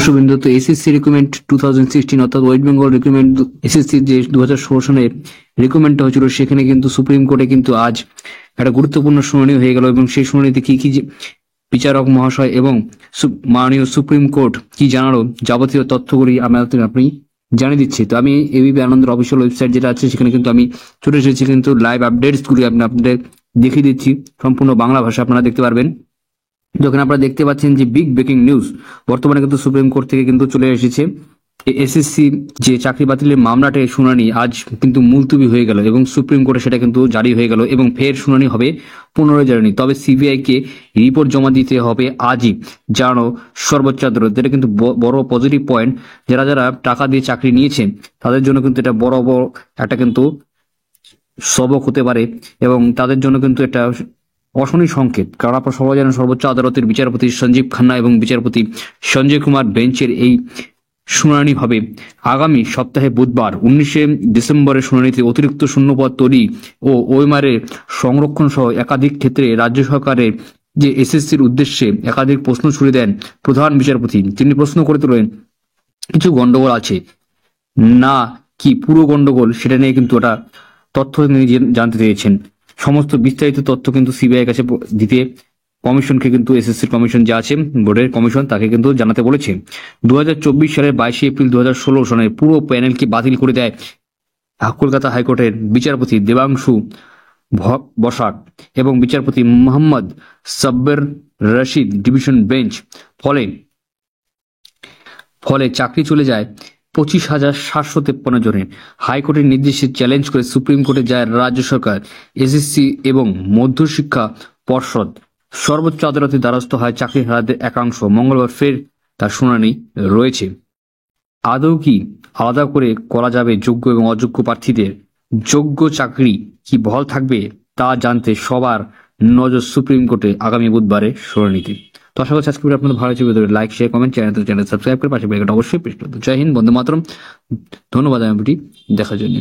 দর্শকবৃন্দ, তো SSC recruitment 2016 অর্থাৎ ওয়েস্ট বেঙ্গল রিক্রুটমেন্ট এসএসসি যে 2016 সালে রিক্রুটমেন্টটা হয়েছিল, সেখানে কিন্তু সুপ্রিম কোর্টে কিন্তু আজ একটা গুরুত্বপূর্ণ শুনানি হয়ে গেল। এবং সেই শুনানিতে কি কি বিচারক মহাশয় এবং মাননীয় সুপ্রিম কোর্ট কি জানালো, যাবতীয় তথ্যগুলি আপনি জানিয়ে দিচ্ছি। তো আমি এবিপি আনন্দের অফিসিয়াল ওয়েবসাইট যেটা আছে, সেখানে কিন্তু আমি চলে এসেছি, কিন্তু লাইভ আপডেটসগুলি আপনাদের দেখিয়ে দিচ্ছি সম্পূর্ণ বাংলা ভাষা আপনারা দেখতে পারবেন। যখন আপনারা দেখতে পাচ্ছেন যে বিগ ব্রেকিং নিউজ, বর্তমানে কিন্তু সুপ্রিম কোর্ট থেকে কিন্তু চলে এসেছে এসএসসি যে চাকরি বাতিলের মামলাটির শুনানি আজ কিন্তু মুলতবি হয়ে গেল এবং সুপ্রিম কোর্টে সেটা কিন্তু জারি হয়ে গেল এবং ফের শুনানি হবে 15 জানুয়ারি। তবে সিবিআই কে রিপোর্ট জমা দিতে হবে আজই, জানো সর্বোচ্চ আদালত। এটা কিন্তু বড় পজিটিভ পয়েন্ট। যারা যারা টাকা দিয়ে চাকরি নিয়েছেন তাদের জন্য কিন্তু এটা বড় একটা কিন্তু সবক হতে পারে এবং তাদের জন্য কিন্তু একটা অশনি সংকেত। কারণ আপনারা সবাই জানেন সর্বোচ্চ আদালতের বিচারপতি সঞ্জীব খান্না এবং বিচারপতি সঞ্জয় কুমার বেঞ্চের এই শুনানি হবে আগামী সপ্তাহে বুধবার 19 ডিসেম্বরের শুনানিতে অতিরিক্ত শূন্যপদ তৈরি ও ওএমআরের সংরক্ষণ সহ একাধিক ক্ষেত্রে রাজ্য সরকারের যে এসএসসির উদ্দেশ্যে একাধিক প্রশ্ন ছুড়ে দেন প্রধান বিচারপতি। তিনি প্রশ্ন করে তোলেন কিছু গন্ডগোল আছে না কি পুরো গন্ডগোল, সেটা নিয়ে কিন্তু ওটা তথ্য তিনি জানতে চেয়েছেন। সমস্ত বিস্তারিত তথ্য কিন্তু সিবিআই কাছে দিতে কমিশনকে কিন্তু এসএসসির কমিশন যে আছে বোর্ডের কমিশন তাকে কিন্তু জানাতে বলেছে। 2024 সালের 22 এপ্রিল 2016 সনে পুরো প্যানেলকে বাতিল করে দেয় কলকাতা হাইকোর্টের বিচারপতি দেবাংশু বসাক এবং বিচারপতি মোহাম্মদ সাব্বির রশিদ ডিভিশন বেঞ্চ। ফলে চাকরি চলে যায় 25,753 জনের। হাইকোর্টের নির্দেশে চ্যালেঞ্জ করে সুপ্রিম কোর্টে যায় রাজ্য সরকার, এসএসসি এবং মধ্যশিক্ষা পর্ষদ। সর্বোচ্চ আদালতের দ্বারস্থ হয় চাকরি হারাদের একাংশ। মঙ্গলবার ফের তার শুনানি রয়েছে। আদৌ কি আলাদা করে করা যাবে যোগ্য এবং অযোগ্য প্রার্থীদের? যোগ্য চাকরি কি বহাল থাকবে তা জানতে সবার নজর সুপ্রিম কোর্টে আগামী বুধবারের শুনানিতে। তো আশা করছি আজকে আপনাদের ভালো লাগবে। Like share comment, channel subscribe করে পাশে বেল আইকনটা অবশ্যই প্রেস করতে। জয় হিন্দ, বন্দে মাতরম। ধন্যবাদ ভিডিওটি দেখার জন্য।